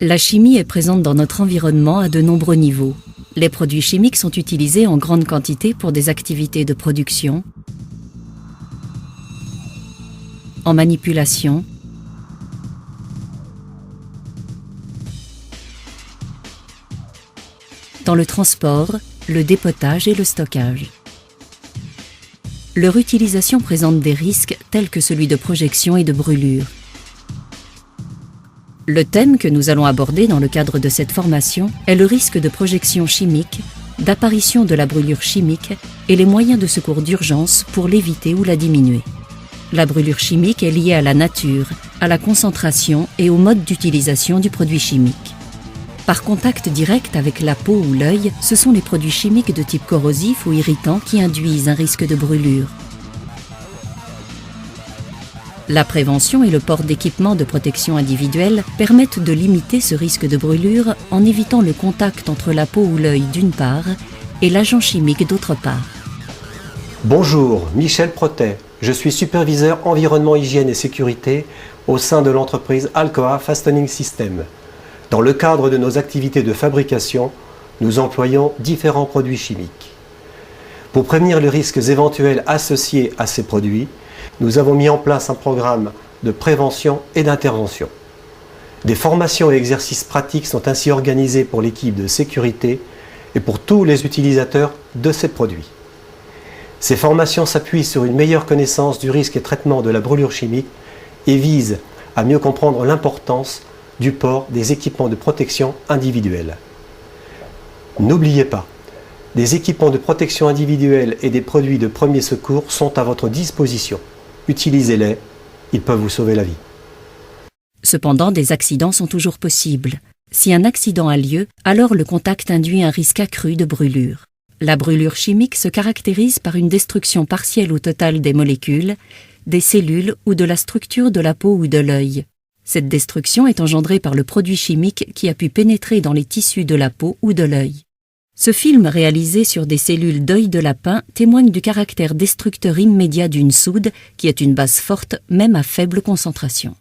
La chimie est présente dans notre environnement à de nombreux niveaux. Les produits chimiques sont utilisés en grande quantité pour des activités de production, en manipulation, dans le transport, le dépotage et le stockage. Leur utilisation présente des risques tels que celui de projection et de brûlure. Le thème que nous allons aborder dans le cadre de cette formation est le risque de projection chimique, d'apparition de la brûlure chimique et les moyens de secours d'urgence pour l'éviter ou la diminuer. La brûlure chimique est liée à la nature, à la concentration et au mode d'utilisation du produit chimique. Par contact direct avec la peau ou l'œil, ce sont les produits chimiques de type corrosif ou irritant qui induisent un risque de brûlure. La prévention et le port d'équipements de protection individuelle permettent de limiter ce risque de brûlure en évitant le contact entre la peau ou l'œil d'une part et l'agent chimique d'autre part. Bonjour, Michel Protet. Je suis superviseur environnement, hygiène et sécurité au sein de l'entreprise Alcoa Fastening System. Dans le cadre de nos activités de fabrication, nous employons différents produits chimiques. Pour prévenir les risques éventuels associés à ces produits, nous avons mis en place un programme de prévention et d'intervention. Des formations et exercices pratiques sont ainsi organisés pour l'équipe de sécurité et pour tous les utilisateurs de ces produits. Ces formations s'appuient sur une meilleure connaissance du risque et traitement de la brûlure chimique et visent à mieux comprendre l'importance du port des équipements de protection individuelle. N'oubliez pas, des équipements de protection individuelle et des produits de premier secours sont à votre disposition. Utilisez-les, ils peuvent vous sauver la vie. Cependant, des accidents sont toujours possibles. Si un accident a lieu, alors le contact induit un risque accru de brûlure. La brûlure chimique se caractérise par une destruction partielle ou totale des molécules, des cellules ou de la structure de la peau ou de l'œil. Cette destruction est engendrée par le produit chimique qui a pu pénétrer dans les tissus de la peau ou de l'œil. Ce film réalisé sur des cellules d'œil de lapin témoigne du caractère destructeur immédiat d'une soude qui est une base forte même à faible concentration.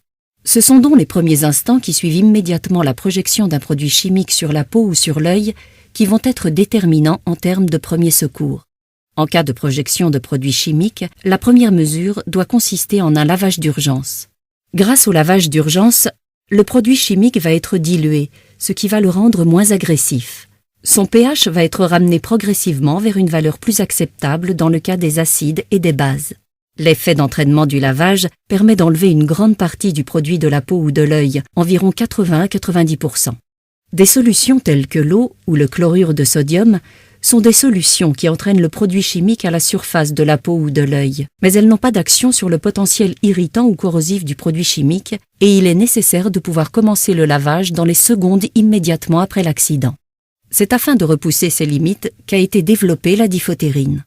Ce sont donc les premiers instants qui suivent immédiatement la projection d'un produit chimique sur la peau ou sur l'œil qui vont être déterminants en termes de premier secours. En cas de projection de produits chimiques, la première mesure doit consister en un lavage d'urgence. Grâce au lavage d'urgence, le produit chimique va être dilué, ce qui va le rendre moins agressif. Son pH va être ramené progressivement vers une valeur plus acceptable dans le cas des acides et des bases. L'effet d'entraînement du lavage permet d'enlever une grande partie du produit de la peau ou de l'œil, environ 80 à 90%. Des solutions telles que l'eau ou le chlorure de sodium sont des solutions qui entraînent le produit chimique à la surface de la peau ou de l'œil, mais elles n'ont pas d'action sur le potentiel irritant ou corrosif du produit chimique et il est nécessaire de pouvoir commencer le lavage dans les secondes immédiatement après l'accident. C'est afin de repousser ces limites qu'a été développée la diphotérine.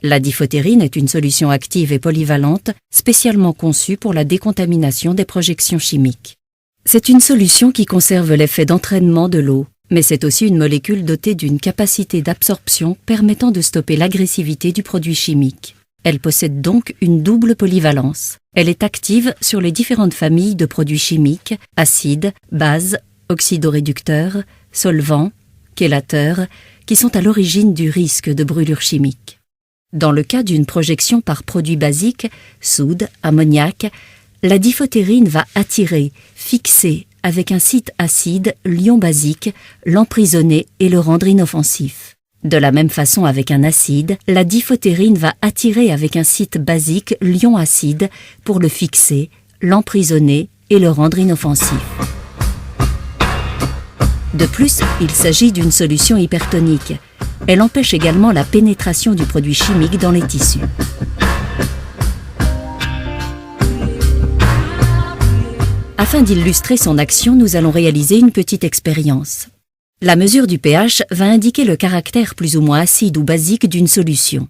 La diphotérine est une solution active et polyvalente spécialement conçue pour la décontamination des projections chimiques. C'est une solution qui conserve l'effet d'entraînement de l'eau, mais c'est aussi une molécule dotée d'une capacité d'absorption permettant de stopper l'agressivité du produit chimique. Elle possède donc une double polyvalence. Elle est active sur les différentes familles de produits chimiques, acides, bases, oxydoréducteurs, solvants, chélateurs, qui sont à l'origine du risque de brûlure chimique. Dans le cas d'une projection par produit basique, soude, ammoniac, la diphotérine va attirer, fixer avec un site acide l'ion basique, l'emprisonner et le rendre inoffensif. De la même façon avec un acide, la diphotérine va attirer avec un site basique l'ion acide pour le fixer, l'emprisonner et le rendre inoffensif. De plus, il s'agit d'une solution hypertonique. Elle empêche également la pénétration du produit chimique dans les tissus. Afin d'illustrer son action, nous allons réaliser une petite expérience. La mesure du pH va indiquer le caractère plus ou moins acide ou basique d'une solution.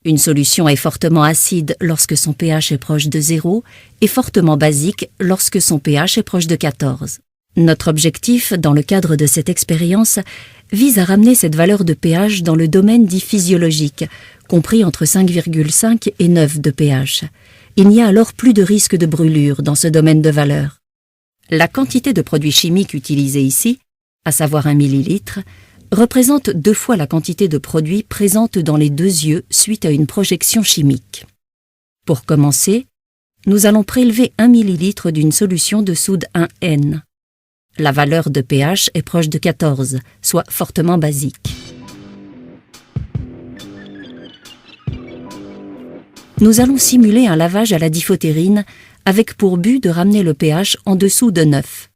Une solution est fortement acide lorsque son pH est proche de 0 et fortement basique lorsque son pH est proche de 14. Notre objectif, dans le cadre de cette expérience, vise à ramener cette valeur de pH dans le domaine dit physiologique, compris entre 5,5 et 9 de pH. Il n'y a alors plus de risque de brûlure dans ce domaine de valeur. La quantité de produits chimiques utilisée ici, à savoir 1 ml, représente 2 fois la quantité de produits présente dans les 2 yeux suite à une projection chimique. Pour commencer, nous allons prélever 1 ml d'une solution de soude 1N. La valeur de pH est proche de 14, soit fortement basique. Nous allons simuler un lavage à la diphotérine avec pour but de ramener le pH en dessous de 9.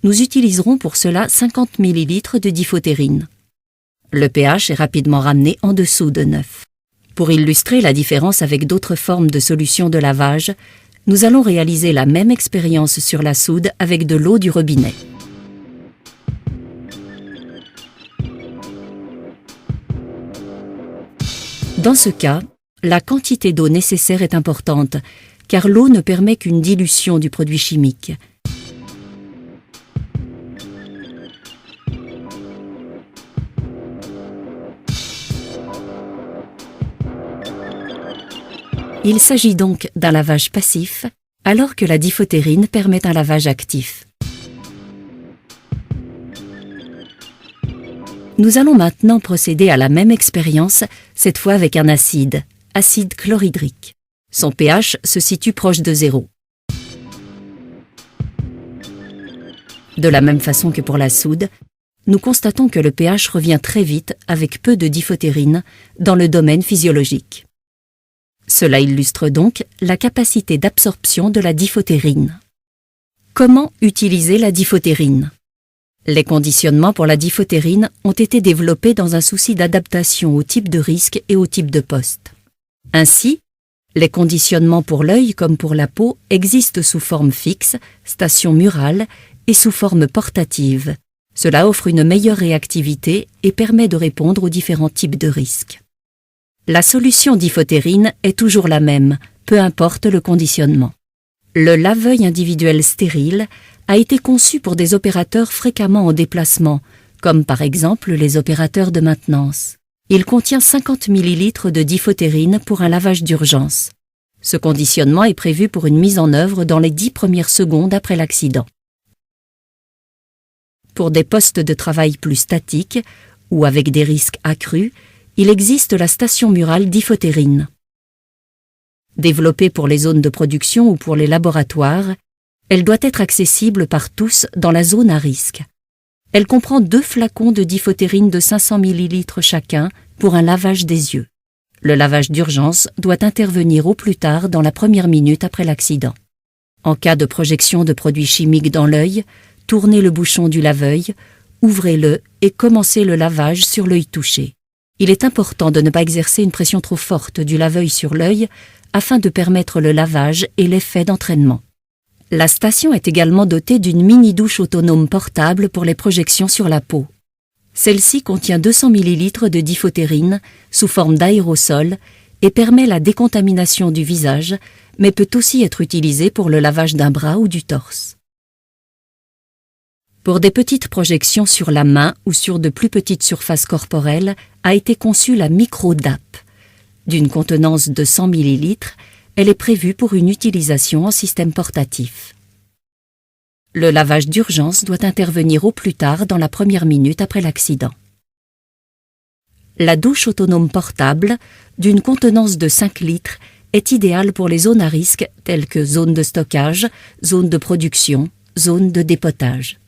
Nous utiliserons pour cela 50 ml de diphotérine. Le pH est rapidement ramené en dessous de 9. Pour illustrer la différence avec d'autres formes de solutions de lavage, nous allons réaliser la même expérience sur la soude avec de l'eau du robinet. Dans ce cas, la quantité d'eau nécessaire est importante, car l'eau ne permet qu'une dilution du produit chimique. Il s'agit donc d'un lavage passif, alors que la diphotérine permet un lavage actif. Nous allons maintenant procéder à la même expérience, cette fois avec un acide chlorhydrique. Son pH se situe proche de 0. De la même façon que pour la soude, nous constatons que le pH revient très vite avec peu de diphotérine dans le domaine physiologique. Cela illustre donc la capacité d'absorption de la diphotérine. Comment utiliser la diphotérine ? Les conditionnements pour la diphotérine ont été développés dans un souci d'adaptation au type de risque et au type de poste. Ainsi, les conditionnements pour l'œil comme pour la peau existent sous forme fixe, station murale et sous forme portative. Cela offre une meilleure réactivité et permet de répondre aux différents types de risques. La solution diphotérine est toujours la même, peu importe le conditionnement. Le lave-œil individuel stérile a été conçu pour des opérateurs fréquemment en déplacement, comme par exemple les opérateurs de maintenance. Il contient 50 ml de diphotérine pour un lavage d'urgence. Ce conditionnement est prévu pour une mise en œuvre dans les 10 premières secondes après l'accident. Pour des postes de travail plus statiques ou avec des risques accrus, il existe la station murale diphotérine. Développée pour les zones de production ou pour les laboratoires, elle doit être accessible par tous dans la zone à risque. Elle comprend 2 flacons de diphotérine de 500 ml chacun pour un lavage des yeux. Le lavage d'urgence doit intervenir au plus tard dans la première minute après l'accident. En cas de projection de produits chimiques dans l'œil, tournez le bouchon du lave-œil, ouvrez-le et commencez le lavage sur l'œil touché. Il est important de ne pas exercer une pression trop forte du lave-œil sur l'œil afin de permettre le lavage et l'effet d'entraînement. La station est également dotée d'une mini-douche autonome portable pour les projections sur la peau. Celle-ci contient 200 ml de diphotérine sous forme d'aérosol et permet la décontamination du visage, mais peut aussi être utilisée pour le lavage d'un bras ou du torse. Pour des petites projections sur la main ou sur de plus petites surfaces corporelles, a été conçue la micro-DAP. D'une contenance de 100 ml, elle est prévue pour une utilisation en système portatif. Le lavage d'urgence doit intervenir au plus tard dans la première minute après l'accident. La douche autonome portable, d'une contenance de 5 litres, est idéale pour les zones à risque telles que zones de stockage, zones de production, zones de dépotage.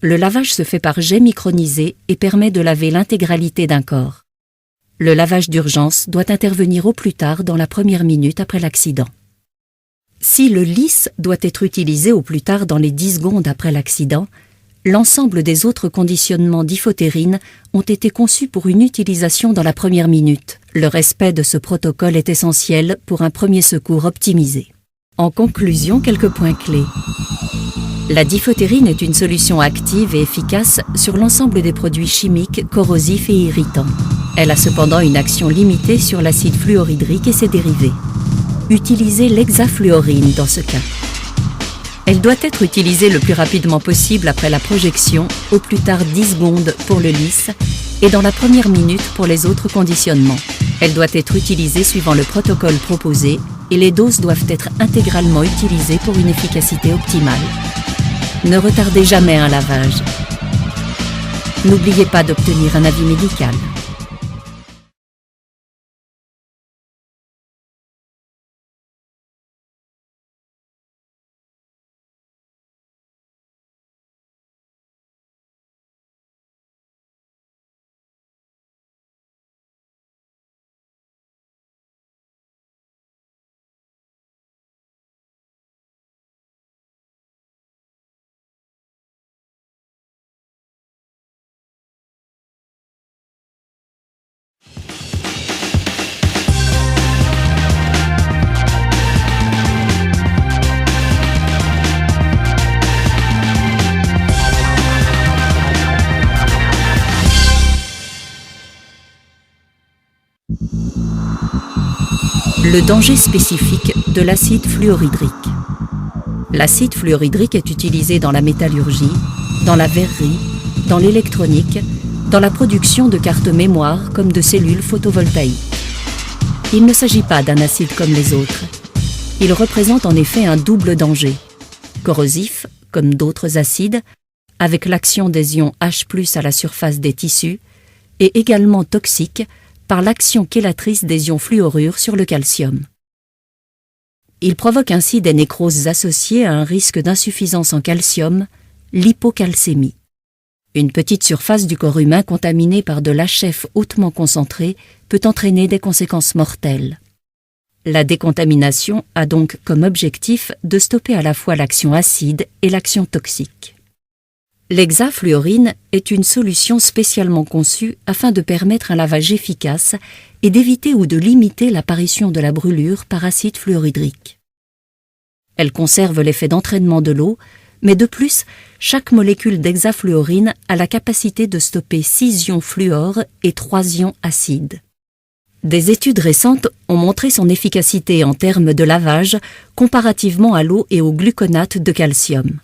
Le lavage se fait par jet micronisé et permet de laver l'intégralité d'un corps. Le lavage d'urgence doit intervenir au plus tard dans la première minute après l'accident. Si le lisse doit être utilisé au plus tard dans les 10 secondes après l'accident, l'ensemble des autres conditionnements diphotérine ont été conçus pour une utilisation dans la première minute. Le respect de ce protocole est essentiel pour un premier secours optimisé. En conclusion, quelques points clés. La diphotérine est une solution active et efficace sur l'ensemble des produits chimiques, corrosifs et irritants. Elle a cependant une action limitée sur l'acide fluorhydrique et ses dérivés. Utilisez l'hexafluorine dans ce cas. Elle doit être utilisée le plus rapidement possible après la projection, au plus tard 10 secondes pour le lisse et dans la première minute pour les autres conditionnements. Elle doit être utilisée suivant le protocole proposé et les doses doivent être intégralement utilisées pour une efficacité optimale. Ne retardez jamais un lavage. N'oubliez pas d'obtenir un avis médical. Le danger spécifique de l'acide fluorhydrique. L'acide fluorhydrique est utilisé dans la métallurgie, dans la verrerie, dans l'électronique, dans la production de cartes mémoire comme de cellules photovoltaïques. Il ne s'agit pas d'un acide comme les autres. Il représente en effet un double danger. Corrosif, comme d'autres acides, avec l'action des ions H+ à la surface des tissus, et également toxique, par l'action chélatrice des ions fluorure sur le calcium. Il provoque ainsi des nécroses associées à un risque d'insuffisance en calcium, l'hypocalcémie. Une petite surface du corps humain contaminée par de l'HF hautement concentré peut entraîner des conséquences mortelles. La décontamination a donc comme objectif de stopper à la fois l'action acide et l'action toxique. L'hexafluorine est une solution spécialement conçue afin de permettre un lavage efficace et d'éviter ou de limiter l'apparition de la brûlure par acide fluorhydrique. Elle conserve l'effet d'entraînement de l'eau, mais de plus, chaque molécule d'hexafluorine a la capacité de stopper 6 ions fluor et 3 ions acides. Des études récentes ont montré son efficacité en termes de lavage comparativement à l'eau et au gluconate de calcium.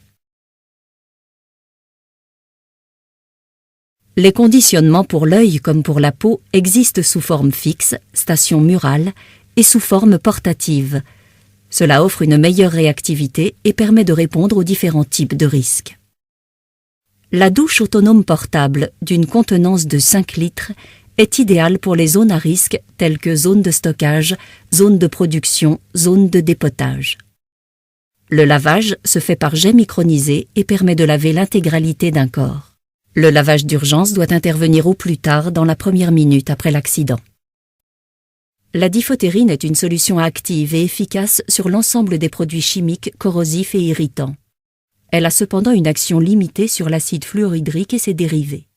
Les conditionnements pour l'œil comme pour la peau existent sous forme fixe, station murale, et sous forme portative. Cela offre une meilleure réactivité et permet de répondre aux différents types de risques. La douche autonome portable d'une contenance de 5 litres est idéale pour les zones à risque telles que zones de stockage, zones de production, zones de dépotage. Le lavage se fait par jet micronisé et permet de laver l'intégralité d'un corps. Le lavage d'urgence doit intervenir au plus tard dans la première minute après l'accident. La diphtérine est une solution active et efficace sur l'ensemble des produits chimiques corrosifs et irritants. Elle a cependant une action limitée sur l'acide fluorhydrique et ses dérivés.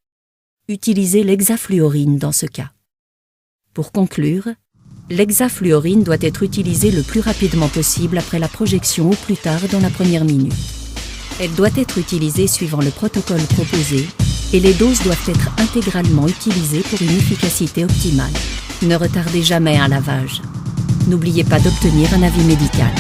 Utilisez l'hexafluorine dans ce cas. Pour conclure, l'hexafluorine doit être utilisée le plus rapidement possible après la projection au plus tard dans la première minute. Elle doit être utilisée suivant le protocole proposé et les doses doivent être intégralement utilisées pour une efficacité optimale. Ne retardez jamais un lavage. N'oubliez pas d'obtenir un avis médical.